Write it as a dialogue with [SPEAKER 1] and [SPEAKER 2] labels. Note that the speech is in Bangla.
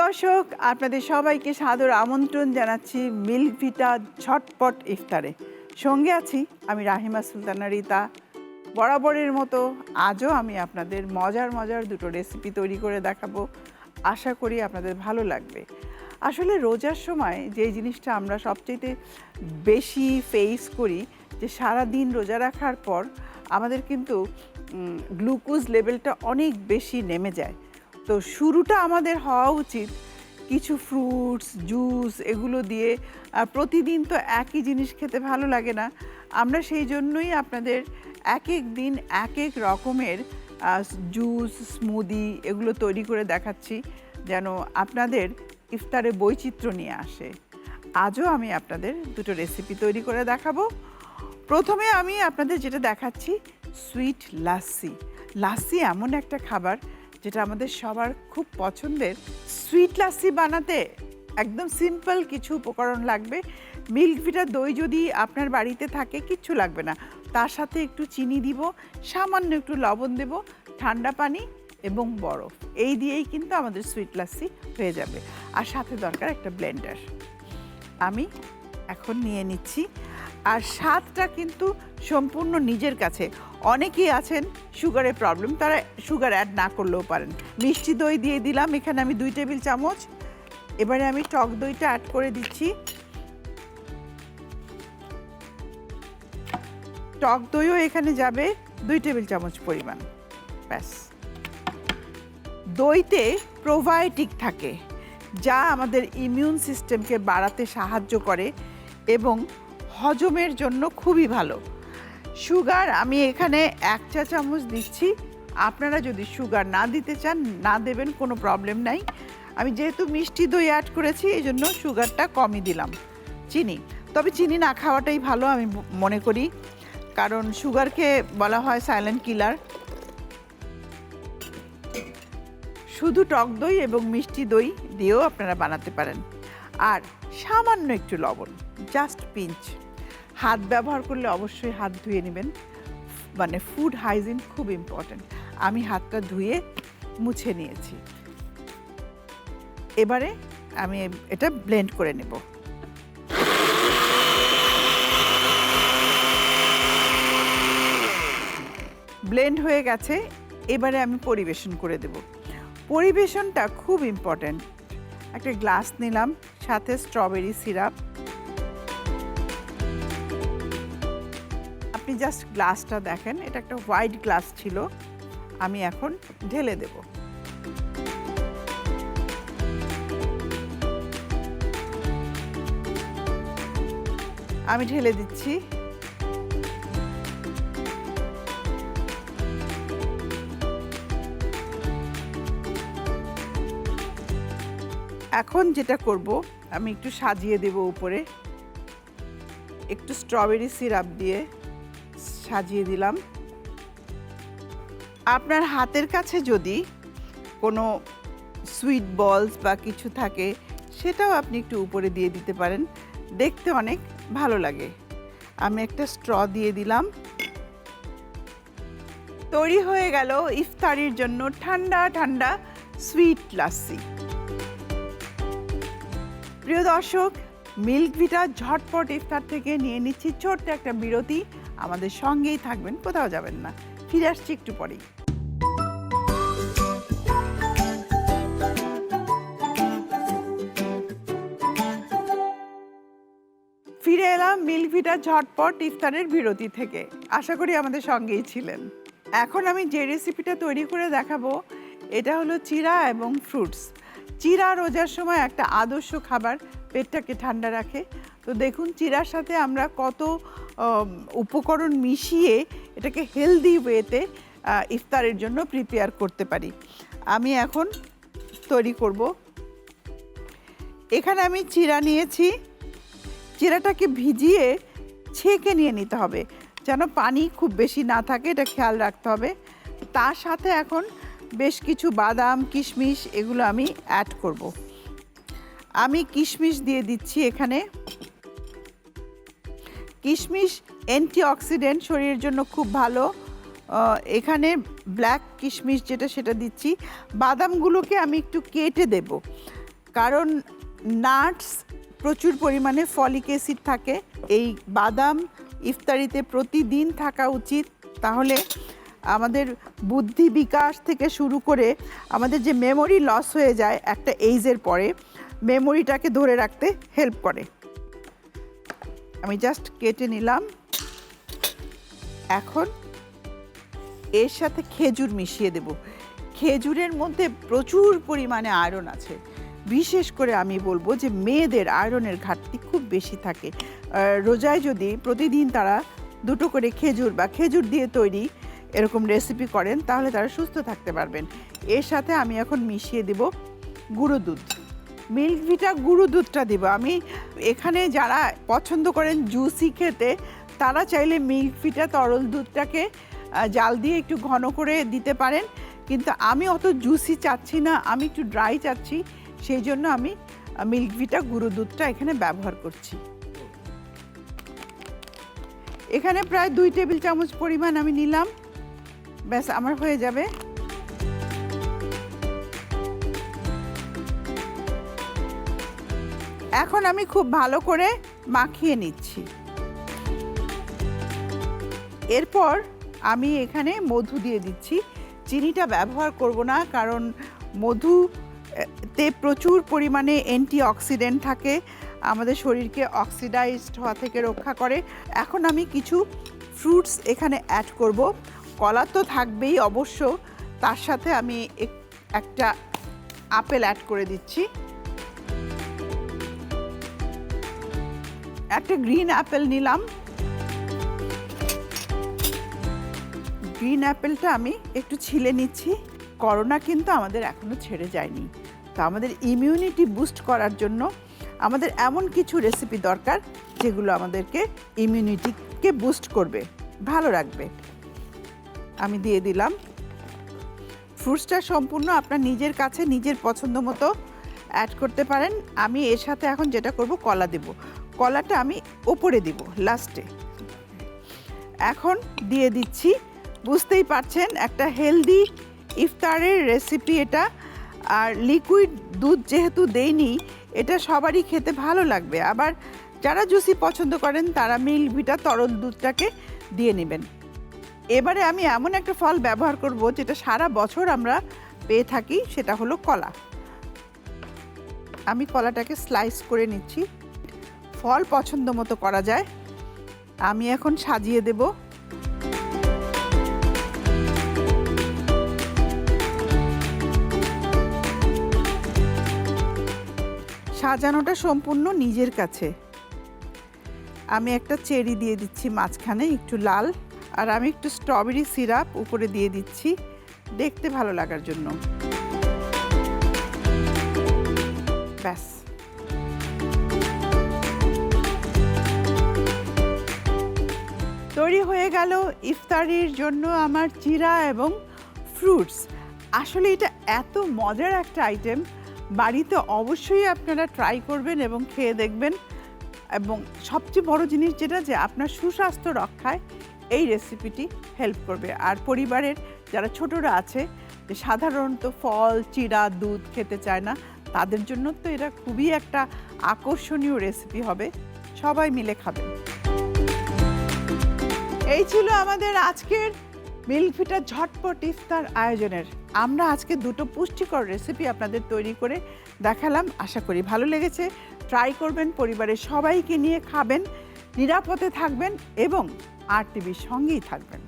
[SPEAKER 1] দর্শক, আপনাদের সবাইকে সাদর আমন্ত্রণ জানাচ্ছি মিল্ক ভিটা ঝটপট ইফতারে। সঙ্গে আছি আমি রাহিমা সুলতানা রিতা। বরাবরের মতো আজও আমি আপনাদের মজার দুটো রেসিপি তৈরি করে দেখাবো। আশা করি আপনাদের ভালো লাগবে। আসলে রোজার সময় যে জিনিসটা আমরা সবচেয়ে বেশি ফেস করি, যে সারা দিন রোজা রাখার পর আমাদের কিন্তু গ্লুকোজ লেভেলটা অনেক বেশি নেমে যায়। তো শুরুটা আমাদের হওয়া উচিত কিছু ফ্রুটস, জুস এগুলো দিয়ে। প্রতিদিন তো একই জিনিস খেতে ভালো লাগে না। আমরা সেই জন্যই আপনাদের এক এক দিন এক এক রকমের জুস, স্মুদি এগুলো তৈরি করে দেখাচ্ছি, যেন আপনাদের ইফতারে বৈচিত্র্য নিয়ে আসে। আজও আমি আপনাদের দুটো রেসিপি তৈরি করে দেখাবো। প্রথমে আমি আপনাদের যেটা দেখাচ্ছি সুইট লাচ্ছি। লাচ্ছি এমন একটা খাবার যেটা আমাদের সবার খুব পছন্দের। সুইট লাচ্ছি বানাতে একদম সিম্পল কিছু উপকরণ লাগবে। মিল্ক ভিটা দই যদি আপনার বাড়িতে থাকে কিচ্ছু লাগবে না, তার সাথে একটু চিনি দিব, সামান্য একটু লবণ দেব, ঠান্ডা পানি এবং বরফ, এই দিয়েই কিন্তু আমাদের সুইট লাচ্ছি হয়ে যাবে। আর সাথে দরকার একটা ব্লেন্ডার। আমি এখন নিয়ে নিচ্ছি। আর স্বাদটা কিন্তু সম্পূর্ণ নিজের কাছে। অনেকেই আছেন সুগারের প্রবলেম, তারা সুগার অ্যাড না করলেও পারেন। মিষ্টি দই দিয়ে দিলাম এখানে আমি 2 টেবিল চামচ। এবারে আমি টক দইটা অ্যাড করে দিচ্ছি। টক দইও এখানে যাবে 2 টেবিল চামচ পরিমাণ। ব্যাস। দইতে প্রোবায়োটিক থাকে, যা আমাদের ইমিউন সিস্টেমকে বাড়াতে সাহায্য করে এবং হজমের জন্য খুবই ভালো। সুগার আমি এখানে 1 চা চামচ দিচ্ছি। আপনারা যদি সুগার না দিতে চান না দেবেন, কোনো প্রবলেম নাই। আমি যেহেতু মিষ্টি দই অ্যাড করেছি এই জন্য সুগারটা কমই দিলাম। চিনি, তবে চিনি না খাওয়াটাই ভালো আমি মনে করি, কারণ সুগারকে বলা হয় সাইলেন্ট কিলার। শুধু টক দই এবং মিষ্টি দই দিয়েও আপনারা বানাতে পারেন। আর সামান্য একটু লবণ, জাস্ট পিঞ্চ। হাত ব্যবহার করলে অবশ্যই হাত ধুয়ে নেবেন, মানে ফুড হাইজিন খুব ইম্পর্ট্যান্ট। আমি হাতটা ধুয়ে মুছে নিয়েছি। এবারে আমি এটা ব্লেন্ড করে নেব। ব্লেন্ড হয়ে গেছে, এবারে আমি পরিবেশন করে দেব। পরিবেশনটা খুব ইম্পর্ট্যান্ট। একটা গ্লাস নিলাম, সাথে স্ট্রবেরি সিরাপ। আপনি জাস্ট গ্লাসটা দেখেন, এটা একটা হোয়াইট গ্লাস ছিল। আমি এখন ঢেলে দেব। আমি ঢেলে দিচ্ছি। এখন যেটা করব, আমি একটু সাজিয়ে দেব উপরে। একটু স্ট্রবেরি সিরাপ দিয়ে সাজিয়ে দিলাম। আপনার হাতের কাছে যদি কোনো সুইট বলস বা কিছু থাকে সেটাও আপনি একটু উপরে দিয়ে দিতে পারেন, দেখতে অনেক ভালো লাগে। আমি একটা স্ট্র দিয়ে দিলাম। তৈরি হয়ে গেল ইফতারির জন্য ঠান্ডা ঠান্ডা সুইট লাচ্ছি। প্রিয় দর্শক, মিল্ক ভিটা ঝটপট ইফতার থেকে নিয়ে নিচ্ছি ছোট্ট একটা বিরতি। আমাদের সঙ্গেই থাকবেন, কোথাও যাবেন না। ফিরে আসছি একটু পরেই। ফিরে এলাম মিল্ক ভিটা ঝটপট ইফতারের বিরতি থেকে। আশা করি আমাদের সঙ্গেই ছিলেন। এখন আমি যে রেসিপিটা তৈরি করে দেখাবো এটা হলো চিড়া এবং ফ্রুটস। চিড়া রোজার সময় একটা আদর্শ খাবার, পেটটাকে ঠান্ডা রাখে। তো দেখুন চিড়ার সাথে আমরা কত উপকরণ মিশিয়ে এটাকে হেলদি ওয়েতে ইফতারের জন্য প্রিপেয়ার করতে পারি। আমি এখন তৈরি করব। এখানে আমি চিড়া নিয়েছি। চিড়াটাকে ভিজিয়ে ছেঁকে নিয়ে নিতে হবে, যেন পানি খুব বেশি না থাকে, এটা খেয়াল রাখতে হবে। তার সাথে এখন বেশ কিছু বাদাম, কিশমিশ এগুলো আমি অ্যাড করব। আমি কিশমিশ দিয়ে দিচ্ছি এখানে। কিশমিশ অ্যান্টিঅক্সিডেন্ট, শরীরের জন্য খুব ভালো। এখানে ব্ল্যাক কিশমিশ যেটা সেটা দিচ্ছি। বাদামগুলোকে আমি একটু কেটে দেব, কারণ নাটস প্রচুর পরিমাণে ফলিক অ্যাসিড থাকে। এই বাদাম ইফতারিতে প্রতিদিন থাকা উচিত, তাহলে আমাদের বুদ্ধি বিকাশ থেকে শুরু করে আমাদের যে মেমোরি লস হয়ে যায় একটা এইজের পরে, মেমোরিটাকে ধরে রাখতে হেল্প করে। আমি জাস্ট কেটে নিলাম। এখন এর সাথে খেজুর মিশিয়ে দেব। খেজুরের মধ্যে প্রচুর পরিমাণে আয়রন আছে। বিশেষ করে আমি বলবো যে মেয়েদের আয়রনের ঘাটতি খুব বেশি থাকে। রোজায় যদি প্রতিদিন তারা 2টো করে খেজুর বা খেজুর দিয়ে তৈরি এরকম রেসিপি করেন, তাহলে তারা সুস্থ থাকতে পারবেন। এর সাথে আমি এখন মিশিয়ে দেব গুঁড়ো দুধ। মিল্ক ভিটা গুঁড়ো দুধটা দেব আমি। এখানে যারা পছন্দ করেন জুসি খেতে, তারা চাইলে মিল্ক ভিটা তরল দুধটাকে জাল দিয়ে একটু ঘন করে দিতে পারেন, কিন্তু আমি অত জুসি চাচ্ছি না, আমি একটু ড্রাই চাচ্ছি, সেই জন্য আমি মিল্ক ভিটা গুঁড়ো দুধটা এখানে ব্যবহার করছি। এখানে প্রায় 2 টেবিল চামচ পরিমাণ আমি নিলাম, ব্যাস আমার হয়ে যাবে। এখন আমি খুব ভালো করে মাখিয়ে নিচ্ছি। এরপর আমি এখানে মধু দিয়ে দিচ্ছি। চিনিটা ব্যবহার করব না, কারণ মধুতে প্রচুর পরিমাণে অ্যান্টিঅক্সিডেন্ট থাকে, আমাদের শরীরকে অক্সিডাইজড হওয়া থেকে রক্ষা করে। এখন আমি কিছু ফ্রুটস এখানে অ্যাড করব। কলা তো থাকবেই অবশ্য, তার সাথে আমি একটা আপেল অ্যাড করে দিচ্ছি। একটা গ্রিন অ্যাপেল নিলাম। গ্রিন অ্যাপেলটা আমি একটু ছিলে নিচ্ছি। করোনা কিন্তু আমাদের এখনো ছেড়ে যায়নি, তো আমাদের ইমিউনিটি বুস্ট করার জন্য আমাদের এমন কিছু রেসিপি দরকার যেগুলো আমাদেরকে ইমিউনিটিকে বুস্ট করবে, ভালো রাখবে। আমি দিয়ে দিলাম। ফ্রুটসটা সম্পূর্ণ আপনার নিজের কাছে নিজের পছন্দ মতো অ্যাড করতে পারেন। আমি এর সাথে এখন যেটা করব, কলা দেব। কলাটা আমি ওপরে দিব লাস্টে। এখন দিয়ে দিচ্ছি, বুঝতেই পারছেন একটা হেলদি ইফতারের রেসিপি এটা। আর লিকুইড দুধ যেহেতু দেইনি, এটা সবারই খেতে ভালো লাগবে। আবার যারা জুসি পছন্দ করেন তারা মিল্ক ভিটা তরল দুধটাকে দিয়ে নেবেন। এবারে আমি এমন একটা ফল ব্যবহার করব যেটা সারা বছর আমরা পেয়ে থাকি, সেটা হলো কলা। আমি কলাটাকে স্লাইস করে নিচ্ছি। ফল পছন্দ মতো করা যায়। আমি এখন সাজিয়ে দেব। সাজানোটা সম্পূর্ণ নিজের কাছে। আমি একটা চেরি দিয়ে দিচ্ছি মাঝখানে, একটু লাল, আর আমি একটু স্ট্রবেরি সিরাপ উপরে দিয়ে দিচ্ছি দেখতে ভালো লাগার জন্য। ব্যাস, তৈরি হয়ে গেল ইফতারির জন্য আমার চিরা এবং ফ্রুটস। আসলে এটা এত মজার একটা আইটেম, বাড়িতে অবশ্যই আপনারা ট্রাই করবেন এবং খেয়ে দেখবেন। এবং সবচেয়ে বড় জিনিস যেটা, যে আপনার সুস্বাস্থ্য রক্ষায় এই রেসিপিটি হেল্প করবে। আর পরিবারের যারা ছোটরা আছে, যে সাধারণত ফল, চিরা, দুধ খেতে চায় না, তাদের জন্য তো এটা খুবই একটা আকর্ষণীয় রেসিপি হবে, সবাই মিলে খাবেন। এই ছিল আমাদের আজকের মিল্ক ভিটা ঝটপট ইফতার আয়োজনের। আমরা আজকে 2টো পুষ্টিকর রেসিপি আপনাদের তৈরি করে দেখালাম। আশা করি ভালো লেগেছে। ট্রাই করবেন, পরিবারের সবাইকে নিয়ে খাবেন, নিরাপদে থাকবেন এবং RTV সঙ্গেই থাকবেন।